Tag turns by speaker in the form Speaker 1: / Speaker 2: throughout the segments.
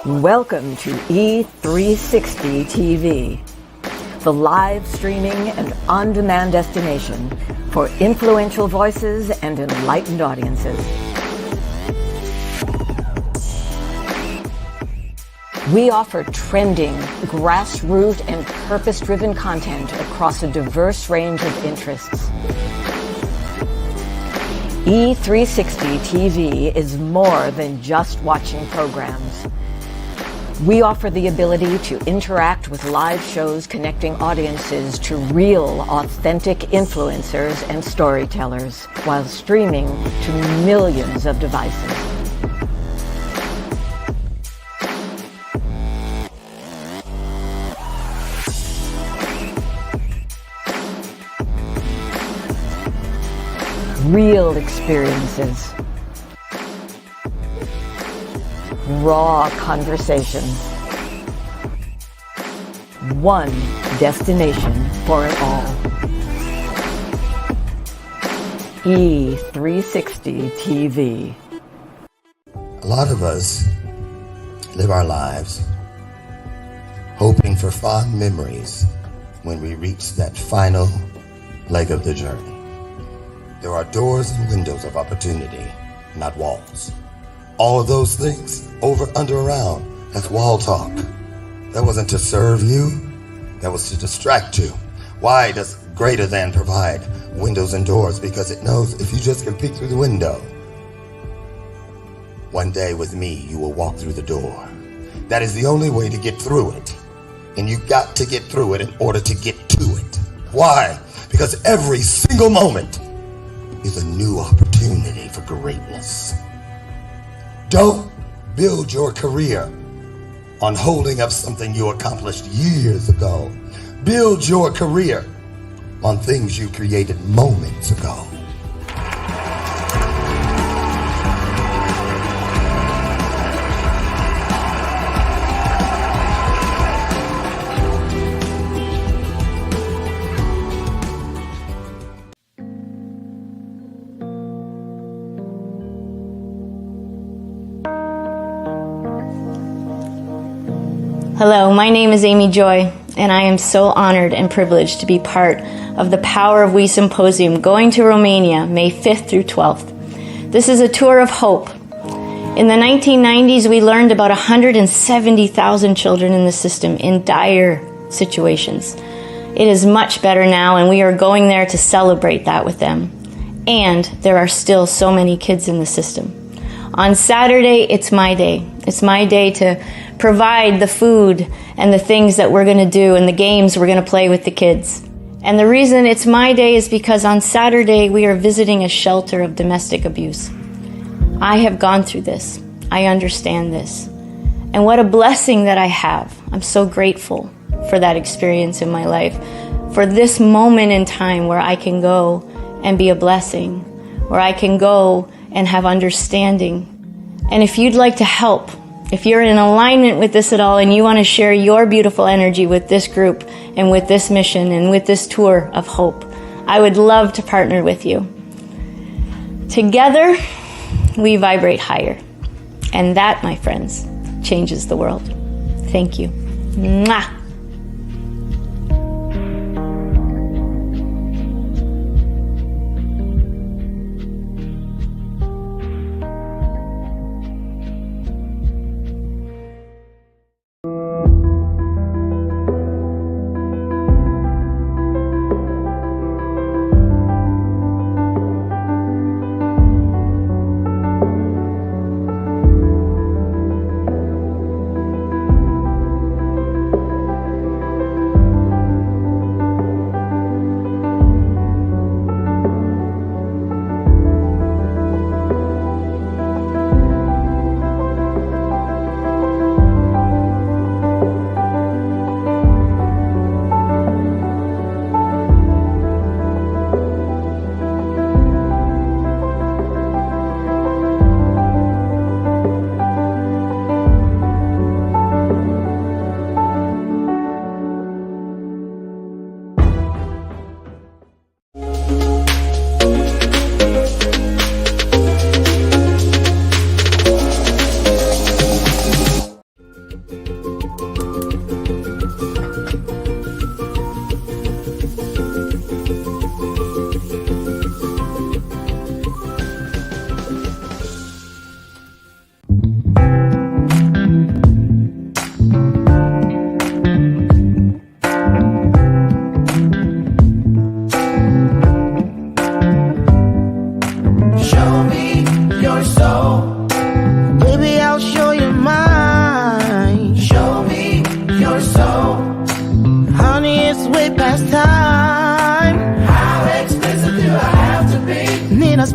Speaker 1: Welcome to E360 TV, the live streaming and on-demand destination for influential voices and enlightened audiences. We offer trending, grassroots, and purpose-driven content across a diverse range of interests. E360 TV is more than just watching programs. We offer the ability to interact with live shows connecting audiences to real, authentic influencers and storytellers while streaming to millions of devices. Real experiences. Raw conversations. One destination for it all. E360 TV.
Speaker 2: A lot of us live our lives hoping for fond memories when we reach that final leg of the journey. There are doors and windows of opportunity, not walls. All of those things, over, under, around, that's wall talk. That wasn't to serve you, that was to distract you. Why does greater than provide windows and doors? Because it knows if you just can peek through the window, one day with me, you will walk through the door. That is the only way to get through it. And you got to get through it in order to get to it. Why? Because every single moment is a new opportunity for greatness. Don't build your career on holding up something you accomplished years ago. Build your career on things you created moments ago.
Speaker 3: Hello, my name is Amy Joy, and I am so honored and privileged to be part of the Power of We Symposium going to Romania, May 5th through 12th. This is a tour of hope. In the 1990s, we learned about 170,000 children in the system in dire situations. It is much better now, and we are going there to celebrate that with them. And there are still so many kids in the system. On Saturday, it's my day. It's my day to provide the food and the things that we're going to do and the games we're going to play with the kids. And the reason it's my day is because on Saturday we are visiting a shelter of domestic abuse. I have gone through this. I understand this. And what a blessing that I have. I'm so grateful for that experience in my life, for this moment in time where I can go and be a blessing, where I can go and have understanding. And if you'd like to help, if you're in alignment with this at all and you want to share your beautiful energy with this group and with this mission and with this tour of hope, I would love to partner with you. Together, we vibrate higher. And that, my friends, changes the world. Thank you. Mwah!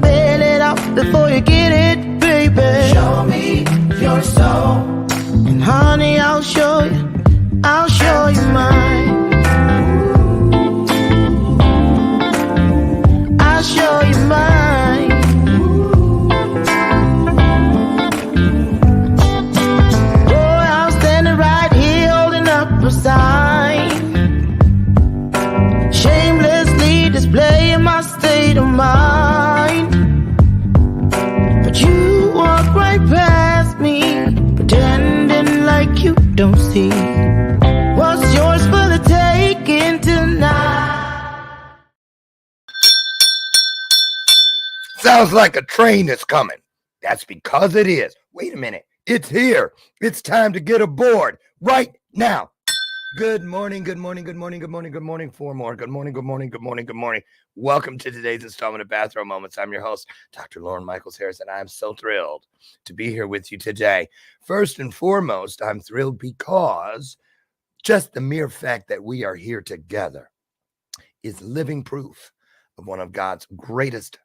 Speaker 4: fill it out before you get it, baby. Show me your soul. And honey, I'll show you mine. I'll show you mine. Boy, I'm standing right here holding up a sign, shamelessly displaying my state of mind. But you walk right past me, pretending like you don't see what's yours for the taking tonight.
Speaker 5: Sounds like a train is coming. That's because it is. Wait a minute. It's here. It's time to get aboard right now. Good morning, good morning, good morning, good morning, good morning. Four more. Good morning, good morning, good morning, good morning. Welcome to today's installment of Bathrobe Moments. I'm your host, Dr. Loren Michaels Harris, and I'm so thrilled to be here with you today. First and foremost, I'm thrilled because just the mere fact that we are here together is living proof of one of God's greatest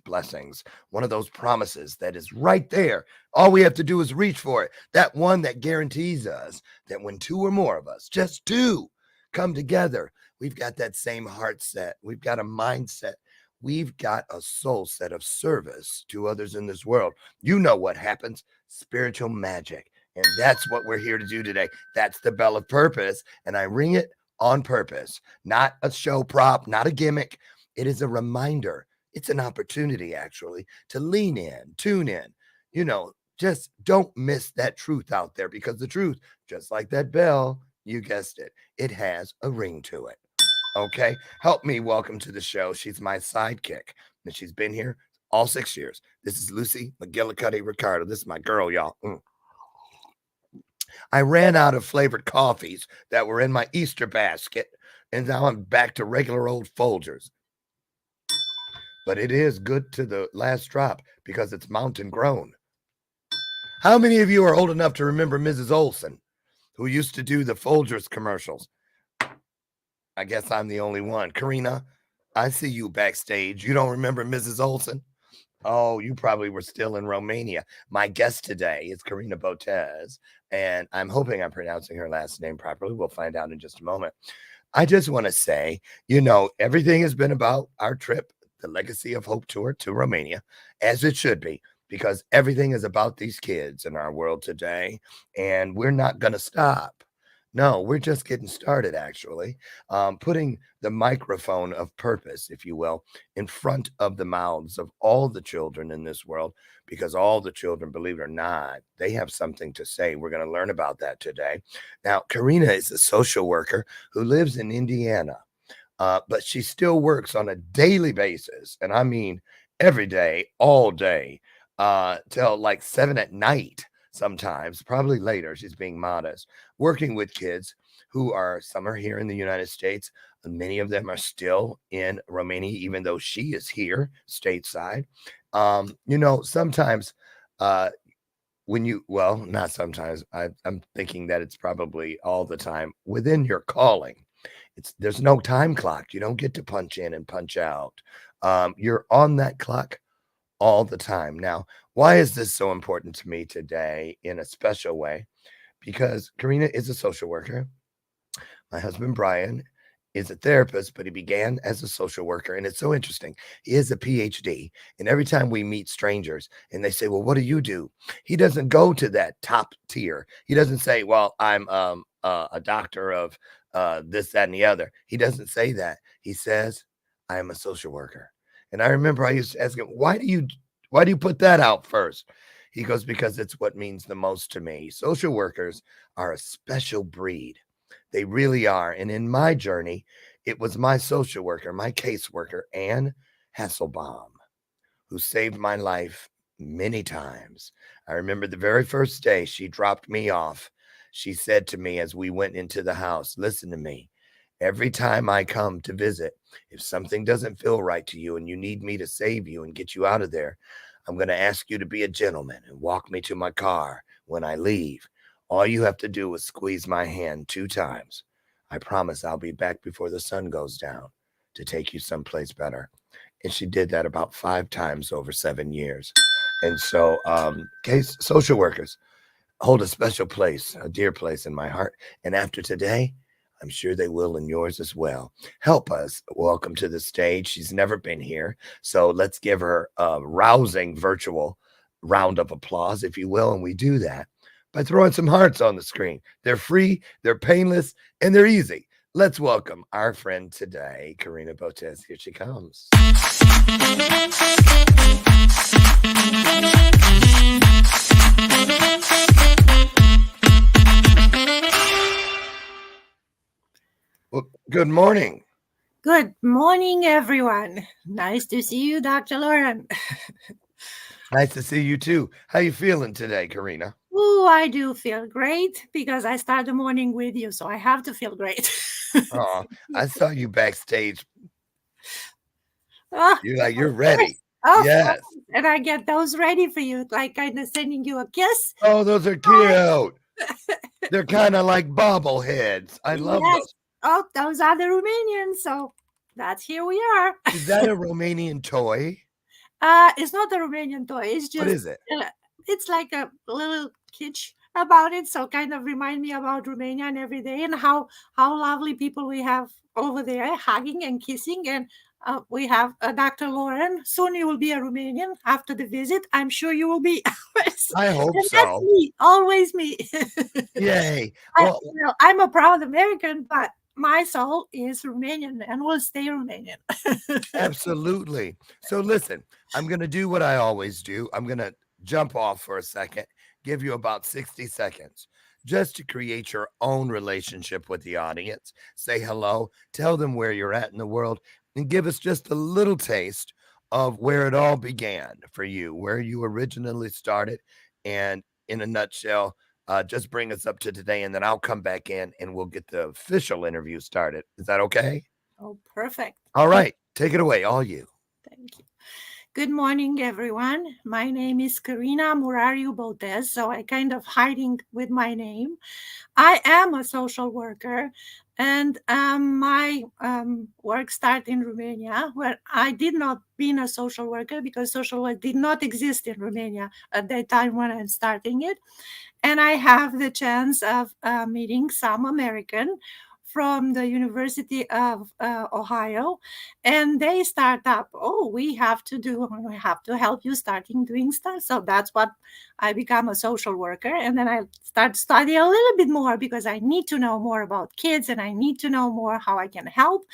Speaker 5: blessings, one of those promises that is right there. All we have to do is reach for it. That one that guarantees us that when two or more of us, just two, come together, we've got that same heart set. We've got a mindset. We've got a soul set of service to others in this world. You know what happens? Spiritual magic. And that's what we're here to do today. That's the bell of purpose. And I ring it on purpose, not a show prop, not a gimmick. It is a reminder. It's an opportunity, actually, to lean in, tune in, just don't miss that truth out there, because the truth, just like that bell, you guessed it, it has a ring to it. Okay. Help me welcome to the show. She's my sidekick, and she's been here all 6 years. This is Lucy McGillicuddy Ricardo. This is my girl, y'all. I ran out of flavored coffees that were in my Easter basket, and now I'm back to regular old Folgers. But it is good to the last drop because it's mountain grown. How many of you are old enough to remember Mrs. Olson, who used to do the Folgers commercials? I guess I'm the only one. CORINA, I see you backstage. You don't remember Mrs. Olson? Oh, you probably were still in Romania. My guest today is CORINA BOTEZ, and I'm hoping I'm pronouncing her last name properly. We'll find out in just a moment. I just want to say, everything has been about our trip, the Legacy of Hope tour to Romania, as it should be, because everything is about these kids in our world today, and we're not going to stop. No, we're just getting started, actually, putting the microphone of purpose, if you will, in front of the mouths of all the children in this world, because all the children, believe it or not, they have something to say. We're going to learn about that today. Now, CORINA is a social worker who lives in Indiana. But she still works on a daily basis. And I mean, every day, all day, till like 7 at night, sometimes, probably later. She's being modest, working with kids who some are here in the United States. And many of them are still in Romania, even though she is here stateside. Sometimes, not sometimes, I'm thinking that it's probably all the time within your calling. There's no time clock. You don't get to punch in and punch out. You're on that clock all the time. Now, why is this so important to me today in a special way? Because CORINA is a social worker. My husband, Brian, is a therapist, but he began as a social worker. And it's so interesting. He is a PhD. And every time we meet strangers and they say, well, what do you do? He doesn't go to that top tier. He doesn't say, well, I'm a doctor of this, that, and the other. He doesn't say that. He says, I am a social worker. And I remember I used to ask him, why do you put that out first? He goes, because it's what means the most to me. Social workers are a special breed. They really are. And in my journey, it was my social worker, my caseworker, Ann Hasselbaum, who saved my life many times. I remember the very first day she dropped me off. She said to me as we went into the house, listen to me. Every time I come to visit, if something doesn't feel right to you and you need me to save you and get you out of there, I'm going to ask you to be a gentleman and walk me to my car when I leave. All you have to do is squeeze my hand 2 times. I promise I'll be back before the sun goes down to take you someplace better. And she did that about 5 times over 7 years. And so, case social workers hold a special place, a dear place in my heart. And after today, I'm sure they will in yours as well. Help us welcome to the stage. She's never been here. So let's give her a rousing virtual round of applause, if you will. And we do that by throwing some hearts on the screen. They're free, they're painless, and they're easy. Let's welcome our friend today, CORINA BOTEZ. Here she comes. Well, good morning.
Speaker 6: Good morning, everyone. Nice to see you, Dr. Loren.
Speaker 5: Nice to see you too. How you feeling today, CORINA?
Speaker 6: Oh, I do feel great because I start the morning with you, so I have to feel great.
Speaker 5: Oh, I saw you backstage.
Speaker 6: Oh,
Speaker 5: You're ready.
Speaker 6: of
Speaker 5: Yes.
Speaker 6: course. And I get those ready for you, like kind of sending you a kiss.
Speaker 5: Oh, those are cute. They're kind of like bobbleheads. I love
Speaker 6: Yes.
Speaker 5: those.
Speaker 6: Oh, those are the Romanians, so that's here we are.
Speaker 5: Is that a Romanian toy?
Speaker 6: It's not a Romanian toy. It's just
Speaker 5: What is it?
Speaker 6: It's like a little kitsch about it, so kind of remind me about Romania and every day and how lovely people we have over there, hugging and kissing. And we have Dr. Loren. Soon you will be a Romanian after the visit. I'm sure you will be.
Speaker 5: I hope
Speaker 6: And
Speaker 5: so.
Speaker 6: that's me, always me.
Speaker 5: Yay. Well,
Speaker 6: I'm a proud American, but my soul is Romanian and will stay Romanian.
Speaker 5: absolutely. So listen, I'm going to do what I always do. I'm going to jump off for a second, give you about 60 seconds just to create your own relationship with the audience. Say hello, tell them where you're at in the world, and give us just a little taste of where it all began for you, where you originally started. And in a nutshell, just bring us up to today, and then I'll come back in and we'll get the official interview started. Is that okay?
Speaker 6: Oh, perfect.
Speaker 5: All right. Take it away, all you.
Speaker 6: Thank you. Good morning, everyone. My name is CORINA BOTEZ, so I kind of hiding with my name. I am a social worker, and my work started in Romania, where I did not being a social worker because social work did not exist in Romania at that time when I'm starting it. And I have the chance of meeting some American from the University of Ohio, and they start up, we have to help you starting doing stuff. So that's what I become a social worker. And then I start studying a little bit more because I need to know more about kids and I need to know more how I can help.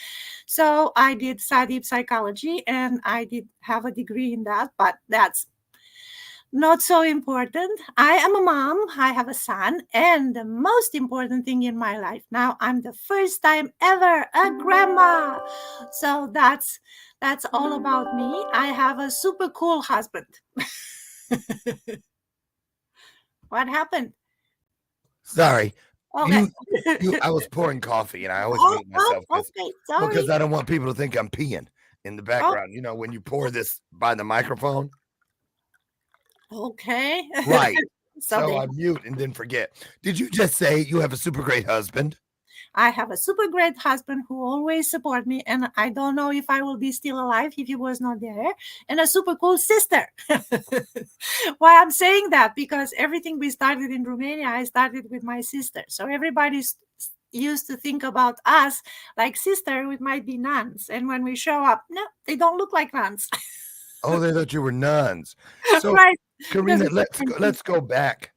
Speaker 6: So I did study psychology and I did have a degree in that, but that's not so important. I am a mom, I have a son, and the most important thing in my life now, I'm the first time ever a grandma. So that's all about me. I have a super cool husband. What happened?
Speaker 5: Sorry.
Speaker 6: Okay.
Speaker 5: I was pouring coffee and I always
Speaker 6: Oh,
Speaker 5: mute myself
Speaker 6: okay, sorry.
Speaker 5: because I don't want people to think I'm peeing in the background. You know, when you pour this by the microphone.
Speaker 6: Okay.
Speaker 5: Right.
Speaker 6: So
Speaker 5: So I mute and then forget. Did you just say you have a super great husband?
Speaker 6: I have a super great husband who always support me, and I don't know if I will be still alive if he was not there, and a super cool sister. Why I'm saying that? Because everything we started in Romania, I started with my sister. So everybody's used to think about us like sister, we might be nuns. And when we show up, no, they don't look like nuns.
Speaker 5: Oh, they thought you were nuns. So
Speaker 6: Right.
Speaker 5: CORINA, let's go back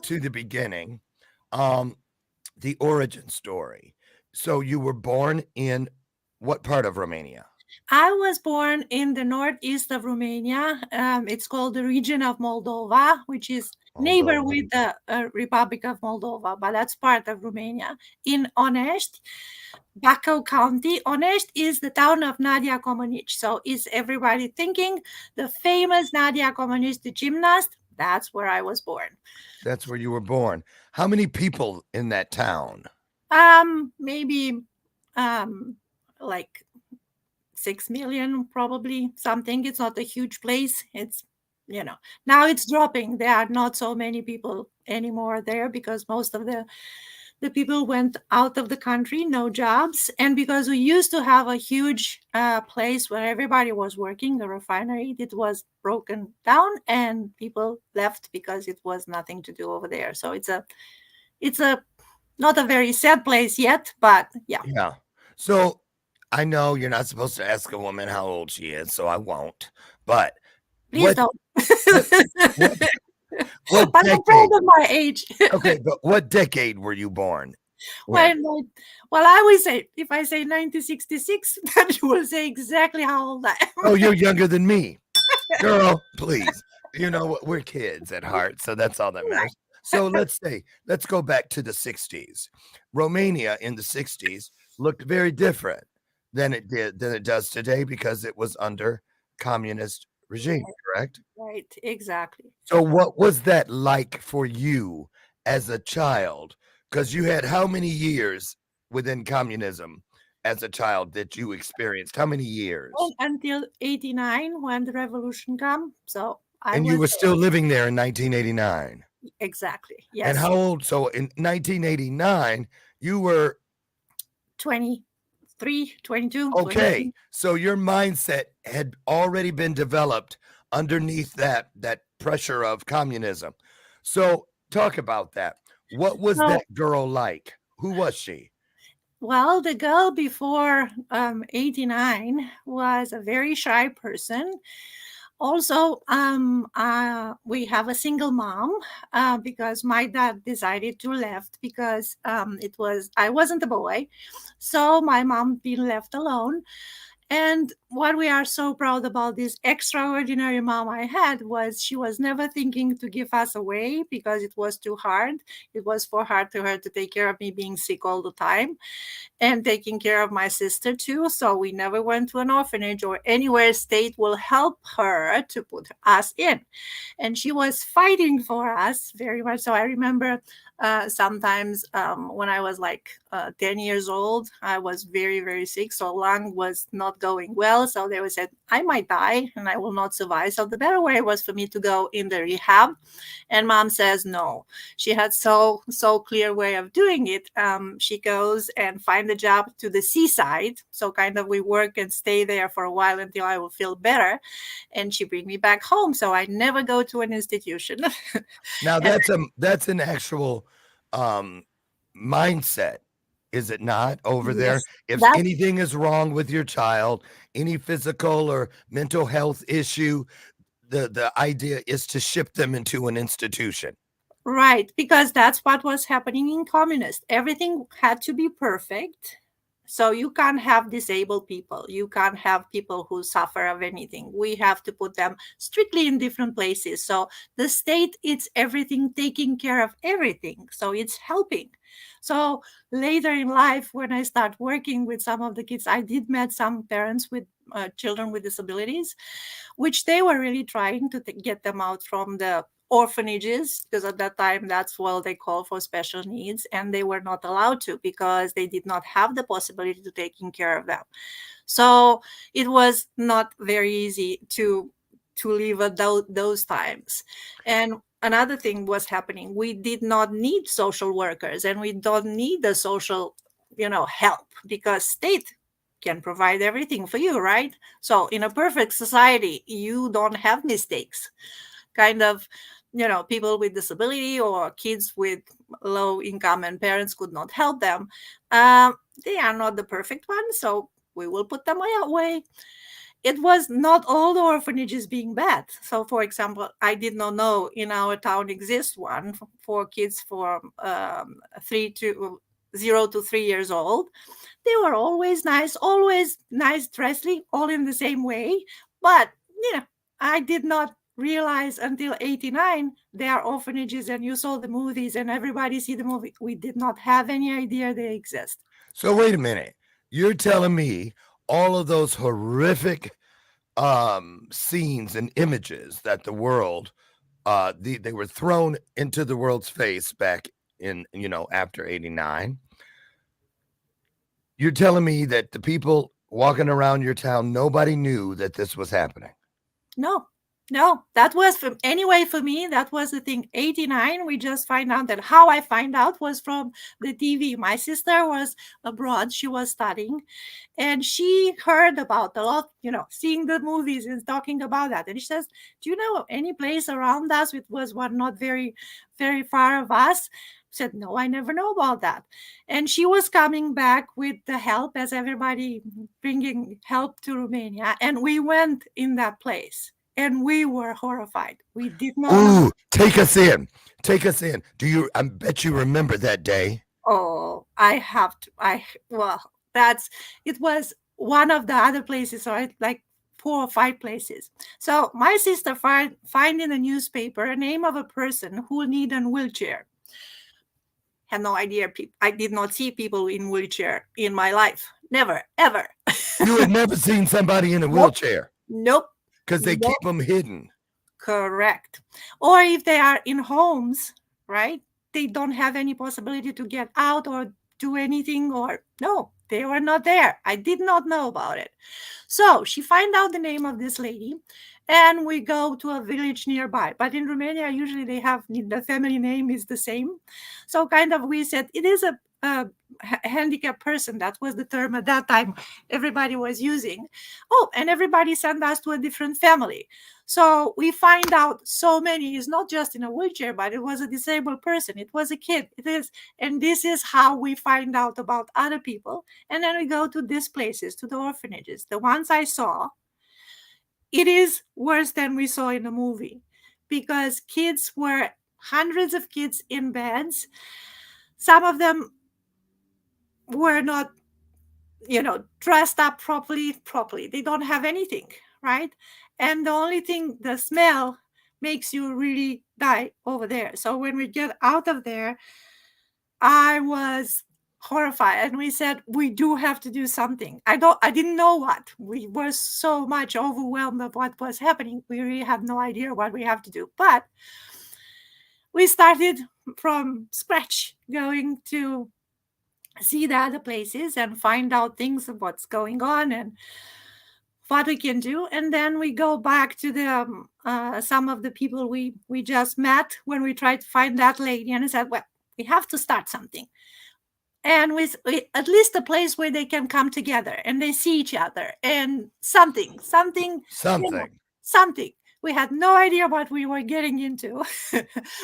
Speaker 5: to the beginning. The origin story. So you were born in what part of Romania?
Speaker 6: I was born in the northeast of Romania. It's called the region of Moldova, which is neighbor with the Republic of Moldova, but that's part of Romania. In Onești, Bacău County. Onești is the town of Nadia Comaneci. So is everybody thinking the famous Nadia Comaneci, the gymnast? That's where I was born.
Speaker 5: That's where you were born. How many people in that town?
Speaker 6: Maybe like 6 million, probably something. It's not a huge place. It's, now it's dropping. There are not so many people anymore there because most of the the people went out of the country, no jobs. And because we used to have a huge place where everybody was working, the refinery, it was broken down and people left because it was nothing to do over there. So it's a not a very sad place yet, but yeah.
Speaker 5: Yeah. So I know you're not supposed to ask a woman how old she is, so I won't. But
Speaker 6: Please
Speaker 5: what,
Speaker 6: don't.
Speaker 5: what
Speaker 6: But I'm proud
Speaker 5: decade?
Speaker 6: of my age.
Speaker 5: Okay, but what decade were you born?
Speaker 6: Well, I always say, if I say 1966, then you will say exactly how old I am.
Speaker 5: Oh, you're younger than me. Girl, please. You know what? We're kids at heart, so that's all that matters. So let's go back to the 60s. Romania in the 60s looked very different than it does today because it was under communist regime, correct?
Speaker 6: Right, exactly.
Speaker 5: So what was that like for you as a child? Because you had how many years within communism as a child that you experienced? How many years?
Speaker 6: Well, until 89 when the revolution came. So
Speaker 5: And you were still living there in 1989.
Speaker 6: Exactly. Yes.
Speaker 5: And how old? So in 1989, you were
Speaker 6: 23, 22.
Speaker 5: okay.
Speaker 6: 23.
Speaker 5: So your mindset had already been developed underneath that pressure of communism. So talk about that. What was that girl like? Who was she?
Speaker 6: Well, the girl before 89 was a very shy person. Also, we have a single mom because my dad decided to left because I wasn't a boy, so my mom been left alone. And what we are so proud about this extraordinary mom I had was she was never thinking to give us away because it was too hard. It was for hard to her to take care of me being sick all the time and taking care of my sister too. So we never went to an orphanage or anywhere state will help her to put us in. And she was fighting for us very much. So I remember sometimes when I was like 10 years old, I was very, very sick. So lung was not going well. So they said, I might die and I will not survive. So the better way was for me to go in the rehab. And mom says, no. She had so clear way of doing it. She goes and find a job to the seaside. So kind of we work and stay there for a while until I will feel better. And she bring me back home. So I never go to an institution.
Speaker 5: Now that's an actual mindset, is it not, over there? If anything is wrong with your child, any physical or mental health issue, the idea is to ship them into an institution.
Speaker 6: Right, because that's what was happening in communist. Everything had to be perfect. So you can't have disabled people. You can't have people who suffer of anything. We have to put them strictly in different places. So the state, it's everything, taking care of everything. So it's helping. So later in life, when I start working with some of the kids, I did met some parents with children with disabilities, which they were really trying to get them out from the orphanages, because at that time that's what they call for special needs, and they were not allowed to because they did not have the possibility to taking care of them. So it was not very easy to live at those times. And another thing was happening, we did not need social workers and we don't need the social help because state can provide everything for you, right? So in a perfect society you don't have mistakes. Kind of, people with disability or kids with low income and parents could not help them. They are not the perfect ones, so we will put them away. It was not all the orphanages being bad. So, for example, I did not know in our town exists one for kids from 0 to 3 years old. They were always nice dressly, all in the same way. But, I did not realize until 89 there are orphanages, and you saw the movies and everybody see the movie. We did not have any idea they exist.
Speaker 5: So wait a minute. You're telling me all of those horrific scenes and images that the world they were thrown into the world's face back in after 89. You're telling me that the people walking around your town, nobody knew that this was happening?
Speaker 6: No. No, that was for me, that was the thing. 89, we just find out that how I find out was from the TV. My sister was abroad, she was studying, and she heard about a lot, seeing the movies and talking about that. And she says, do you know any place around us? It was one not very, very far of us. Said, no, I never know about that. And she was coming back with the help, as everybody bringing help to Romania. And we went in that place. And we were horrified. We did not know.
Speaker 5: Ooh, take us in. Take us in. I bet you remember that day.
Speaker 6: Oh, I have to. It was one of the other places, so like 4 or 5 places. So my sister find in a newspaper a name of a person who need a wheelchair. Had no idea. I did not see people in wheelchair in my life. Never, ever.
Speaker 5: You had never seen somebody in a wheelchair?
Speaker 6: Nope.
Speaker 5: Because they keep them hidden.
Speaker 6: Correct. Or if they are in homes, right? They don't have any possibility to get out or do anything, or no, they were not there. I did not know about it. So she find out the name of this lady, and we go to a village nearby. But in Romania, usually they have the family name is the same. So kind of we said it is a handicapped person. That was the term at that time everybody was using. Oh, and everybody sent us to a different family. So we find out so many is not just in a wheelchair, but it was a disabled person. It was a kid. It is. And this is how we find out about other people. And then we go to these places, to the orphanages. The ones I saw, it is worse than we saw in the movie, because kids were hundreds of kids in beds. Some of them were not, dressed up properly. They don't have anything, right? And the only thing, the smell makes you really die over there. So when we get out of there, I was horrified, and we said, we do have to do something. I didn't know what. We were so much overwhelmed of what was happening. We really had no idea what we have to do. But we started from scratch, going to see the other places and find out things of what's going on and what we can do. And then we go back to the some of the people we just met when we tried to find that lady, and I said, well, we have to start something. And with at least a place where they can come together and they see each other, and something. We had no idea what we were getting into.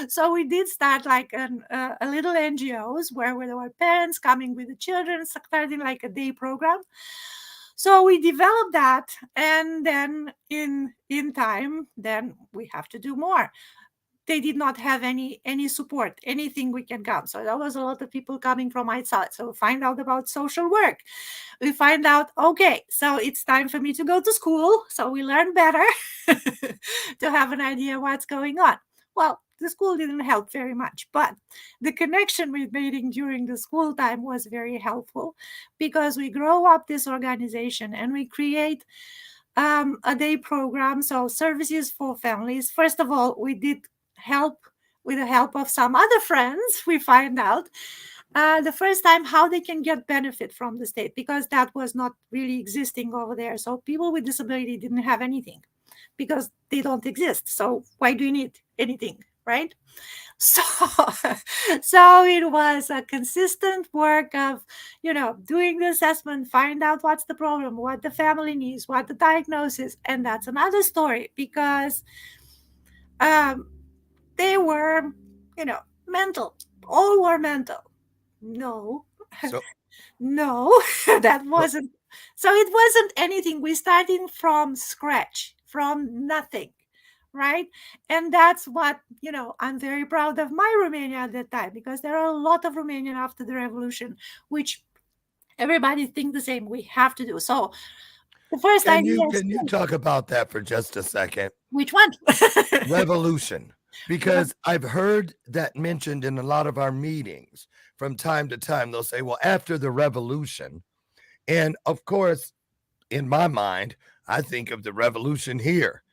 Speaker 6: So we did start like a little NGOs where there were parents coming with the children, starting like a day program. So we developed that, and then in time, then we have to do more. They did not have any support, anything we can come. So there was a lot of people coming from outside. So we find out about social work. We find out, okay, so it's time for me to go to school. So we learn better to have an idea what's going on. Well, the school didn't help very much, but the connection we made during the school time was very helpful, because we grow up this organization and we create a day program. So services for families. First of all, we did help with the help of some other friends. We find out the first time how they can get benefit from the state, because that was not really existing over there. So people with disability didn't have anything because they don't exist. So why do you need anything, right? So it was a consistent work of, doing the assessment, find out what's the problem, what the family needs, what the diagnosis. And that's another story, because they were, mental. All were mental. No. No, that wasn't. So it wasn't anything. We started from scratch, from nothing, right? And that's what, I'm very proud of my Romania at that time, because there are a lot of Romanian after the revolution, which everybody think the same. We have to do. So the first idea.
Speaker 5: Can you talk about that for just a second?
Speaker 6: Which one?
Speaker 5: Revolution. Because I've heard that mentioned in a lot of our meetings from time to time. They'll say, well, after the revolution. And of course, in my mind, I think of the revolution here,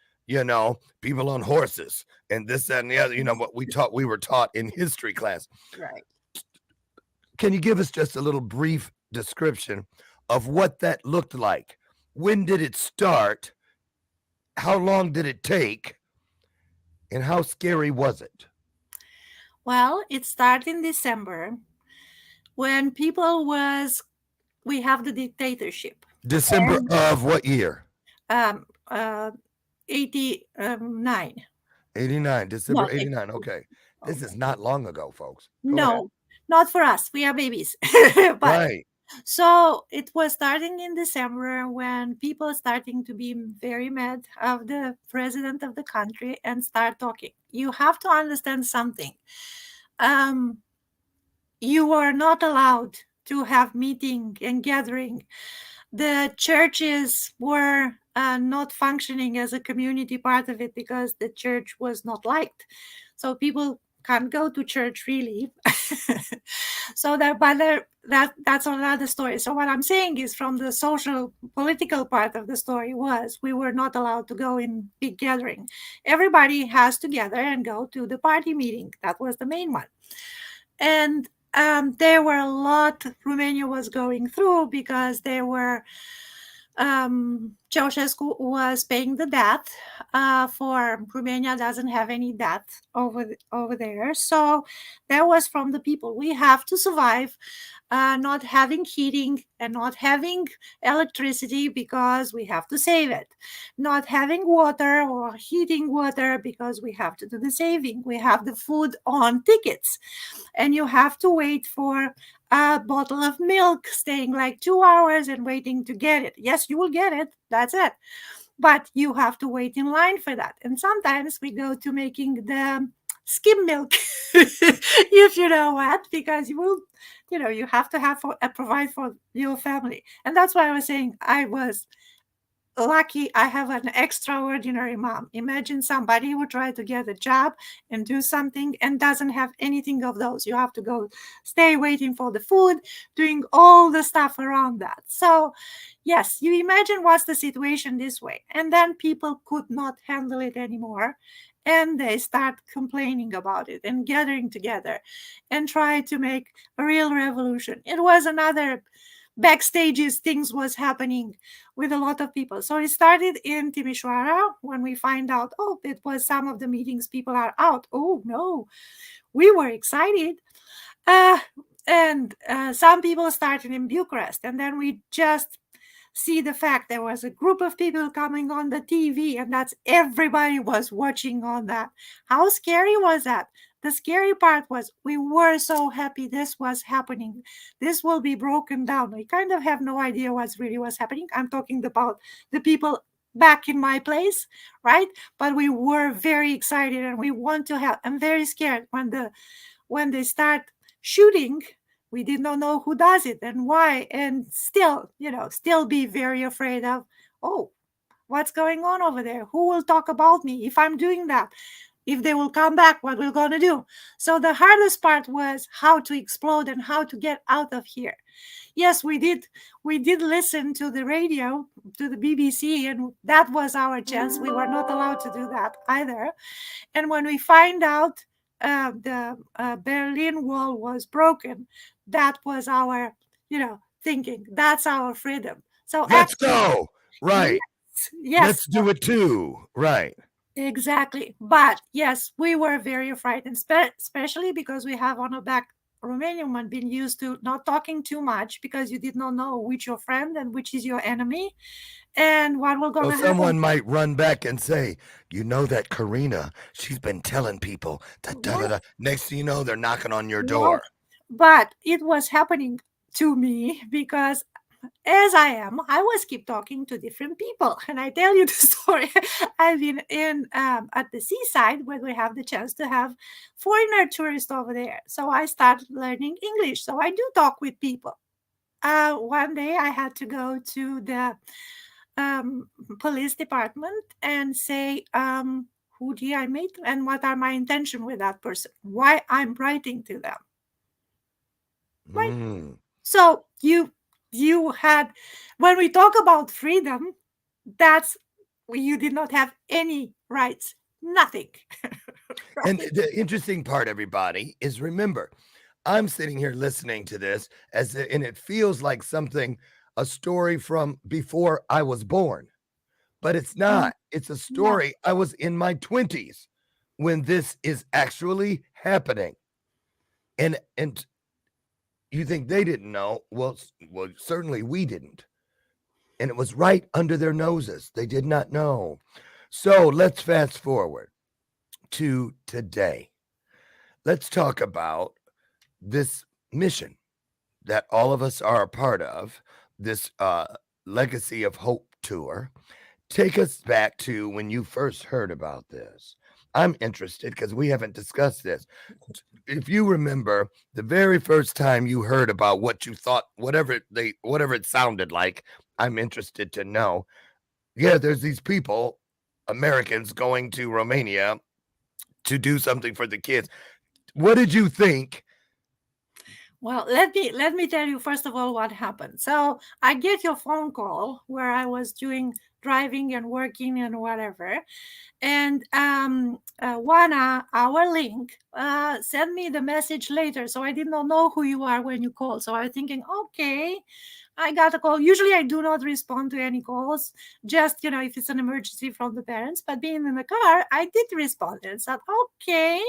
Speaker 5: people on horses and this, that, and the other, what we were taught in history class.
Speaker 6: Right.
Speaker 5: Can you give us just a little brief description of what that looked like? When did it start? How long did it take? And how scary was it?
Speaker 6: Well, it started in December when we have the dictatorship.
Speaker 5: December
Speaker 6: And,
Speaker 5: of what year?
Speaker 6: um, 89.
Speaker 5: 89, December
Speaker 6: Not
Speaker 5: 89.
Speaker 6: 82.
Speaker 5: Okay. This is
Speaker 6: Okay.
Speaker 5: not long ago, folks. Go ahead.
Speaker 6: No, not for us. We are babies. But
Speaker 5: Right.
Speaker 6: so it was starting in December when people starting to be very mad of the president of the country and start talking. You have to understand something. Um, you are not allowed to have meeting and gathering. The churches were not functioning as a community part of it because the church was not liked. So people can't go to church really. So that's another story. So what I'm saying is from the social political part of the story was we were not allowed to go in big gathering. Everybody has to gather and go to the party meeting. That was the main one. And there were a lot Romania was going through because there were Ceausescu was paying the debt for Romania doesn't have any debt over there. So that was from the people. We have to survive not having heating and not having electricity because we have to save it. Not having water or heating water because we have to do the saving. We have the food on tickets and you have to wait for a bottle of milk, staying like 2 hours and waiting to get it. Yes, you will get it. That's it. But you have to wait in line for that. And sometimes we go to making the skim milk, if you know what, because you have to have provide for your family. And that's why I was saying I was lucky I have an extraordinary mom. Imagine somebody who tried to get a job and do something and doesn't have anything of those. You have to go stay waiting for the food, doing all the stuff around that. So, yes, you imagine what's the situation this way. And then people could not handle it anymore. And they start complaining about it and gathering together and try to make a real revolution. It was another backstages things was happening with a lot of people. So it started in Timișoara when we find out, oh, it was some of the meetings people are out. Oh, no, we were excited. And some people started in Bucharest. And then we just see the fact there was a group of people coming on the TV and that's everybody was watching on that. How scary was that? The scary part was we were so happy this was happening. This will be broken down. We kind of have no idea what's really was happening. I'm talking about the people back in my place, right? But we were very excited and we want to help. I'm very scared when they start shooting. We did not know who does it and why, and still be very afraid of, oh, what's going on over there? Who will talk about me if I'm doing that? If they will come back, what we're going to do? So the hardest part was how to explode and how to get out of here. Yes, we did listen to the radio, to the BBC, and that was our chance. We were not allowed to do that either. And when we find out the Berlin Wall was broken, that was our, thinking. That's our freedom. So
Speaker 5: Let's go. Right.
Speaker 6: yes,
Speaker 5: Let's do it too. Right.
Speaker 6: exactly. But yes, we were very frightened, especially because we have on our back Romanian one been used to not talking too much because you did not know which your friend and which is your enemy and what will going to happen.
Speaker 5: Someone might run back and say, you know that CORINA, she's been telling people that next thing you know, they're knocking on your door.
Speaker 6: But it was happening to me because as I was keep talking to different people. And I tell you the story. I've been in at the seaside where we have the chance to have foreigner tourists over there. So I started learning English. So I do talk with people. One day I had to go to the police department and say, who did I meet and what are my intention with that person? Why I'm writing to them. Right. So you had, when we talk about freedom, that's you did not have any rights, nothing.
Speaker 5: Right? And the interesting part, everybody, is remember, I'm sitting here listening to this and it feels like a story from before I was born, but it's not. It's a story. I was in my 20s when this is actually happening. And you think they didn't know? Well, certainly we didn't. And it was right under their noses. They did not know. So let's fast forward to today. Let's talk about this mission that all of us are a part of, this Legacy of Hope tour. Take us back to when you first heard about this. I'm interested because we haven't discussed this. If you remember the very first time you heard about what you thought, whatever it sounded like, I'm interested to know. Yeah, there's these people, Americans, going to Romania to do something for the kids. What did you think?
Speaker 6: Well, let me tell you first of all what happened. So I get your phone call where I was driving and working and whatever, and Juana, our link, sent me the message later. So I did not know who you are when you called. So I was thinking, okay, I got a call. Usually I do not respond to any calls, just, if it's an emergency from the parents. But being in the car, I did respond and said, okay,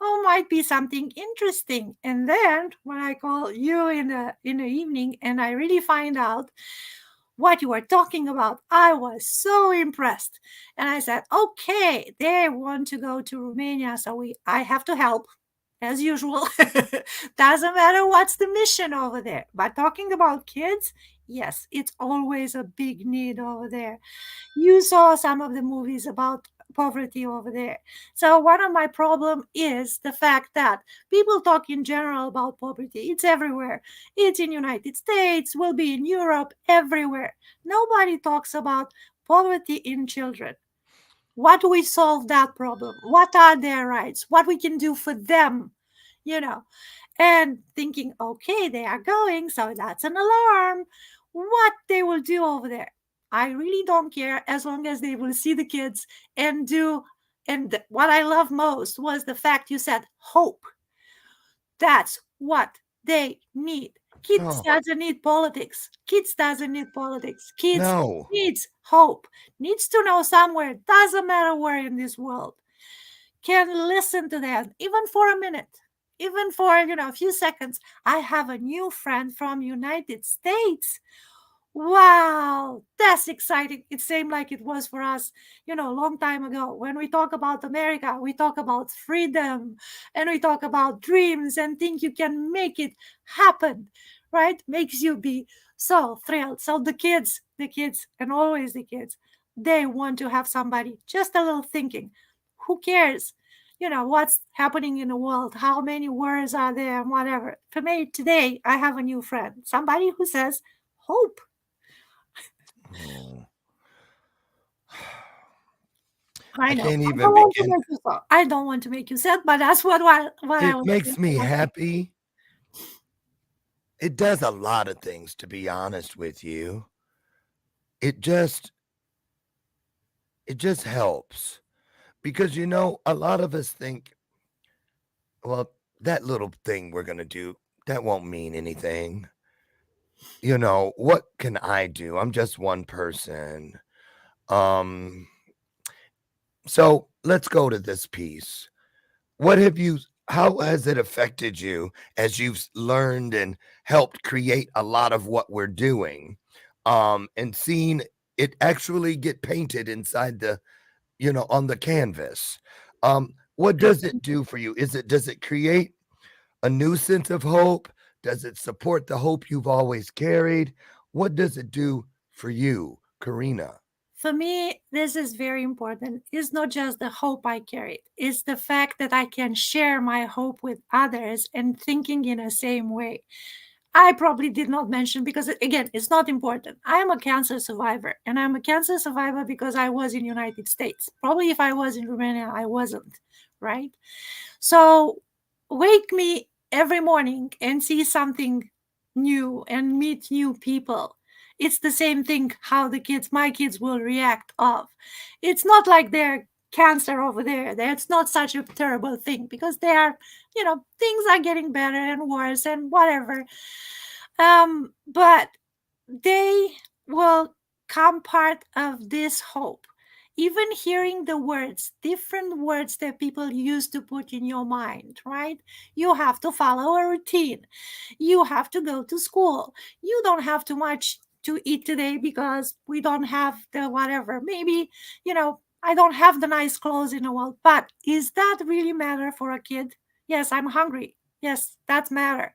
Speaker 6: oh, might be something interesting. And then when I call you in the evening and I really find out what you were talking about, I was so impressed. And I said, okay, they want to go to Romania, so I have to help. As usual. Doesn't matter what's the mission over there. But talking about kids, yes, it's always a big need over there. You saw some of the movies about poverty over there. So one of my problem is the fact that people talk in general about poverty. It's everywhere. It's in United States, will be in Europe, everywhere. Nobody talks about poverty in children. What do we solve that problem? What are their rights? What we can do for them, and thinking, okay, they are going, so that's an alarm. What they will do over there, I really don't care, as long as they will see the kids and do. And what I love most was the fact you said hope. That's what they need. Kids doesn't need politics. Kids doesn't need politics. Kids needs hope. Needs to know somewhere. Doesn't matter where in this world. Can listen to them even for a minute, even for a few seconds. I have a new friend from United States. Wow, that's exciting. It seemed like it was for us, a long time ago. When we talk about America, we talk about freedom and we talk about dreams and think you can make it happen, right? Makes you be so thrilled. So the kids, and always the kids, they want to have somebody, just a little thinking. Who cares? What's happening in the world, how many words are there, and whatever. For me, today, I have a new friend, somebody who says hope.
Speaker 5: Oh.
Speaker 6: I know.
Speaker 5: Can't even begin.
Speaker 6: I don't want to make you sad, but that's what I
Speaker 5: It makes me happy. It does a lot of things, to be honest with you. It just helps. Because, a lot of us think, well, that little thing we're going to do, that won't mean anything. What can I do? I'm just one person. So let's go to this piece. How has it affected you as you've learned and helped create a lot of what we're doing? And seen it actually get painted inside on the canvas. What does it do for you? Does it create a new sense of hope? Does it support the hope you've always carried? What does it do for you, CORINA?
Speaker 6: For me, this is very important. It's not just the hope I carry. It's the fact that I can share my hope with others and thinking in the same way. I probably did not mention because, again, it's not important. I am a cancer survivor, and I'm a cancer survivor because I was in the United States. Probably if I was in Romania, I wasn't, right? So wake me every morning and see something new and meet new people. It's the same thing how my kids will react of. It's not like they're cancer over there. That's not such a terrible thing because they are, things are getting better and worse and whatever. But they will come part of this hope. even hearing the words, different words that people used to put in your mind, right? You have to follow a routine. You have to go to school. You don't have too much to eat today because we don't have the whatever. Maybe, I don't have the nice clothes in the world, but is that really matter for a kid? Yes, I'm hungry. Yes, that matter.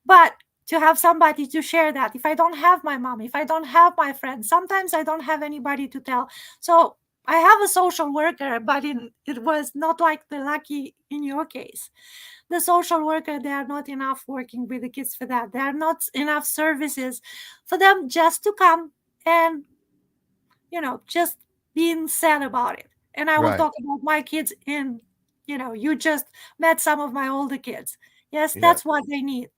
Speaker 6: But to have somebody to share that, if I don't have my mom, if I don't have my friends, sometimes I don't have anybody to tell. So I have a social worker, but it was not like the lucky in your case. The social worker, they are not enough working with the kids for that. There are not enough services for them just to come and, just being sad about it. And I will
Speaker 5: Right.
Speaker 6: talk about my kids in, you just met some of my older kids. Yes,
Speaker 5: Yeah.
Speaker 6: that's what they need.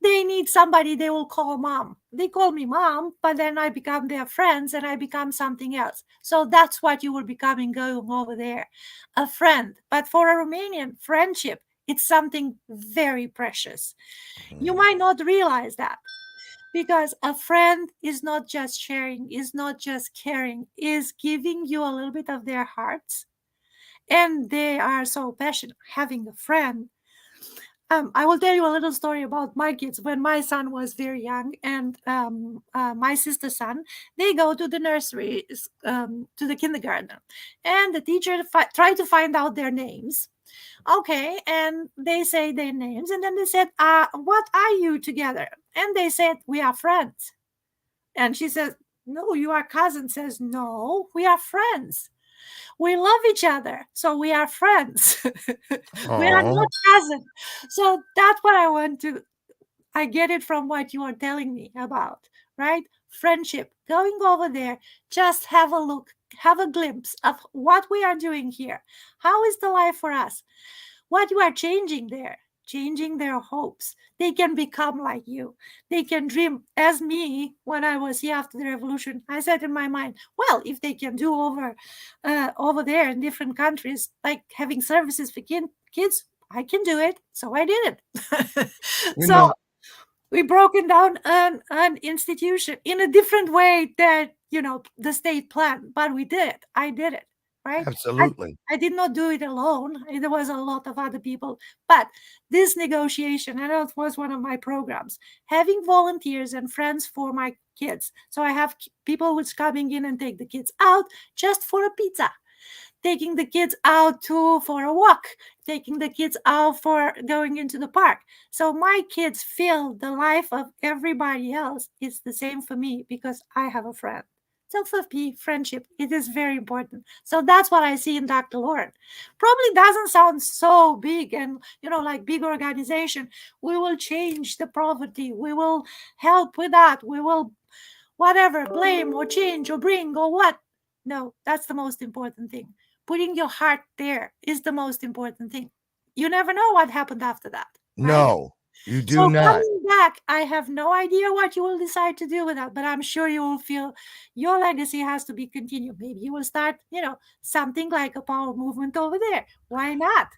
Speaker 6: They need somebody they will call mom. They call me mom, but then I become their friends and I become something else. So that's what you will becoming going over there, a friend. But for a Romanian, friendship, it's something very precious. You might not realize that because a friend is not just sharing, is not just caring, is giving you a little bit of their hearts. And they are so passionate having a friend. I will tell you a little story about my kids. When my son was very young, and my sister's son, they go to the nursery, to the kindergarten, and the teacher tried to find out their names. Okay, and they say their names, and then they said, "What are you together?" And they said, "We are friends." And she says, "No, you are cousins." Says, "No, we are friends. We love each other, so we are friends. We are
Speaker 5: Oh,
Speaker 6: not cousins." So that's what I want to. I get it from what you are telling me about, right? Friendship. Going over there, just have a look, have a glimpse of what we are doing here. How is the life for us? What you are changing there, changing their hopes. They can become like you. They can dream as me when I was here after the revolution. I said in my mind, well, if they can do over there in different countries, like having services for kids, I can do it. So I did it.
Speaker 5: you
Speaker 6: So
Speaker 5: know,
Speaker 6: we broken down an institution in a different way that the state planned, but we did it. I did it, right? i,
Speaker 5: absolutely.
Speaker 6: I did not do it alone. There was a lot of other people, but this negotiation, and that was one of my programs, having volunteers and friends for my kids. So I have people who's coming in and take the kids out just for a pizza, taking the kids out for a walk, taking the kids out for going into the park. So my kids feel the life of everybody else is the same for me because I have a friend. So for me, friendship, it is very important. So that's what I see in Dr.Loren. Probably doesn't sound so big and, like big organization. We will change the poverty. We will help with that. We will whatever, blame or change or bring or what. No, that's the most important thing. Putting your heart there is the most important thing. You never know what happened after that, right?
Speaker 5: No, you do
Speaker 6: So
Speaker 5: not.
Speaker 6: coming back, I have no idea what you will decide to do with that, but I'm sure you will feel your legacy has to be continued. Maybe you will start, something like a power movement over there. Why not?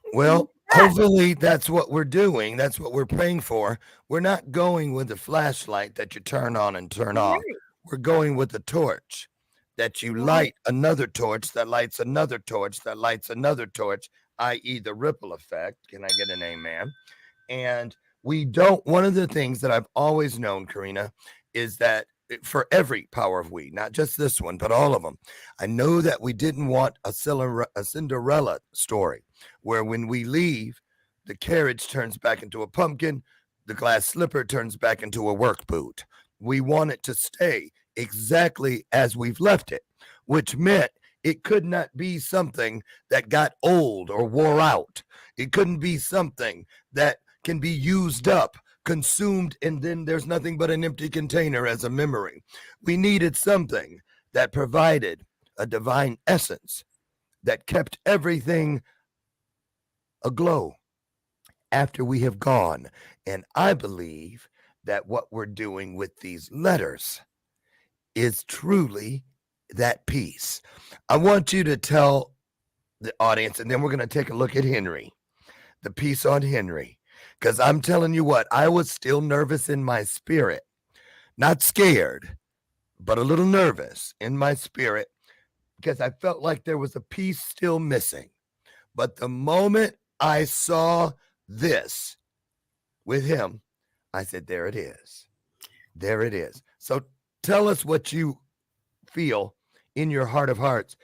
Speaker 6: Maybe
Speaker 5: Well,
Speaker 6: not.
Speaker 5: hopefully that's what we're doing. That's what we're praying for. We're not going with the flashlight that you turn on and turn off.
Speaker 6: Right,
Speaker 5: We're going with the torch that you
Speaker 6: right,
Speaker 5: light another torch that lights another torch that lights another torch, i.e., the ripple effect. Can I get an amen? And we don't, one of the things that I've always known, Corina, is that for every power of we, not just this one, but all of them, I know that we didn't want a Cinderella story where when we leave, the carriage turns back into a pumpkin, the glass slipper turns back into a work boot. We want it to stay exactly as we've left it, which meant it could not be something that got old or wore out. It couldn't be something that can be used up, consumed, and then there's nothing but an empty container as a memory. We needed something that provided a divine essence that kept everything aglow after we have gone. And I believe that what we're doing with these letters is truly that piece. I want you to tell the audience, and then we're going to take a look at Henry, the piece on Henry. Because I'm telling you what, I was still nervous in my spirit, not scared, but a little nervous in my spirit because I felt like there was a piece still missing. But the moment I saw this with him, I said, there it is. There it is. So tell us what you feel in your heart of hearts.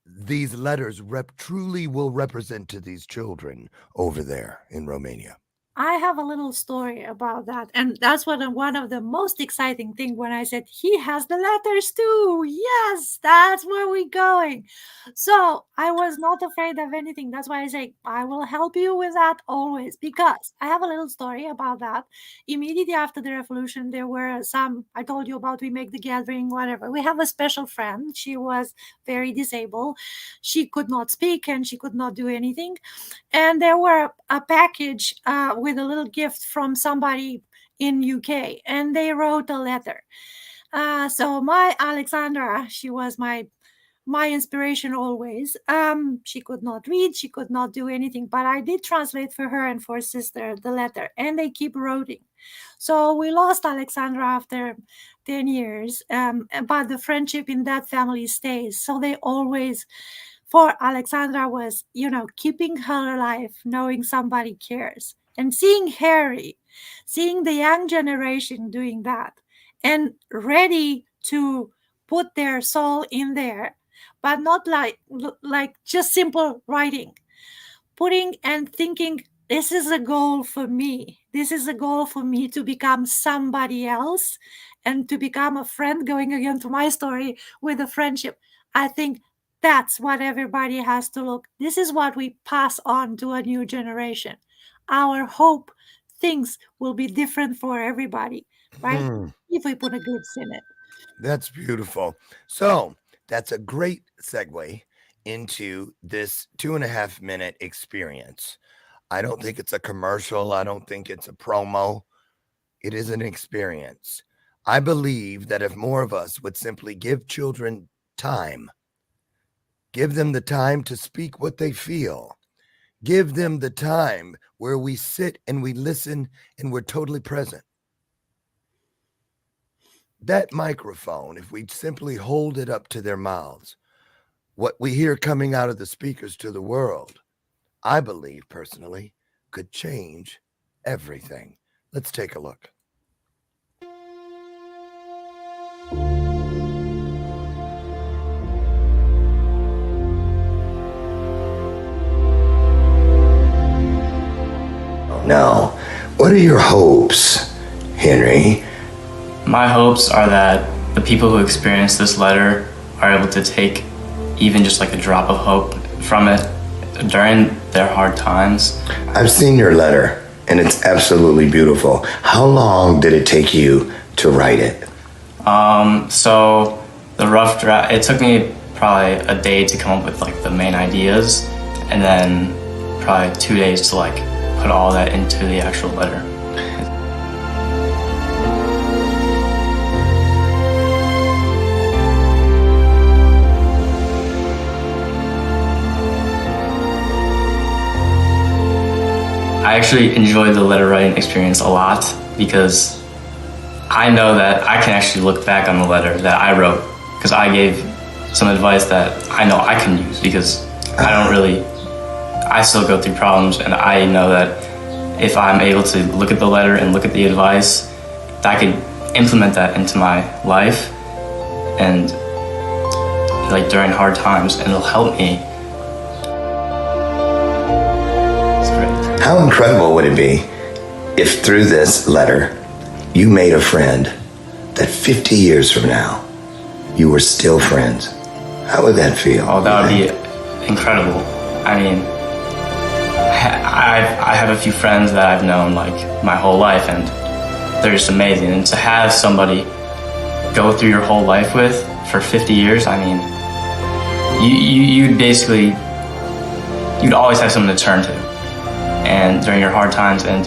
Speaker 5: These letters truly will represent to these children over there in Romania.
Speaker 6: I have a little story about that. And that's one of the most exciting thing when I said, he has the letters too. Yes, that's where we're going. So I was not afraid of anything. That's why I say, I will help you with that always, because I have a little story about that. Immediately after the revolution, there were some, I told you about, we make the gathering, whatever. We have a special friend. She was very disabled. She could not speak and she could not do anything. And there were a package with a little gift from somebody in UK, and they wrote a letter. So my Alexandra, she was my inspiration always. She could not read, she could not do anything, but I did translate for her and for sister the letter, and they keep writing. So we lost Alexandra after 10 years, but the friendship in that family stays. So they always, for Alexandra was, keeping her alive, knowing somebody cares. And seeing Harry, seeing the young generation doing that and ready to put their soul in there, but not like just simple writing, putting and thinking, this is a goal for me. This is a goal for me to become somebody else and to become a friend, going again to my story with a friendship. I think that's what everybody has to look. This is what we pass on to a new generation. Our hope, things will be different for everybody, right? If we put a good in it.
Speaker 5: That's beautiful. So that's a great segue into this 2.5 minute experience. I don't think it's a commercial. I don't think it's a promo. It is an experience. I believe that if more of us would simply give children time, give them the time to speak what they feel, give them the time where we sit and we listen and we're totally present. That microphone, if we simply hold it up to their mouths, what we hear coming out of the speakers to the world, I believe personally, could change everything. Let's take a look. Now, what are your hopes, Henry?
Speaker 7: My hopes are that the people who experience this letter are able to take even just like a drop of hope from it during their hard times.
Speaker 2: I've seen your letter, and it's absolutely beautiful. How long did it take you to write it?
Speaker 7: So the rough draft, it took me probably a day to come up with like the main ideas, and then probably 2 days to like put all that into the actual letter. I actually enjoyed the letter writing experience a lot because I know that I can actually look back on the letter that I wrote, because I gave some advice that I know I can use, because I still go through problems, and I know that if I'm able to look at the letter and look at the advice, that I could implement that into my life and like during hard times, and it'll help me. It's great.
Speaker 2: How incredible would it be if through this letter you made a friend that 50 years from now you were still friends? How would that feel?
Speaker 7: Oh, that would be incredible. I mean, I have a few friends that I've known like my whole life, and they're just amazing. And to have somebody go through your whole life with for 50 years, I mean, you'd always have someone to turn to, and during your hard times. And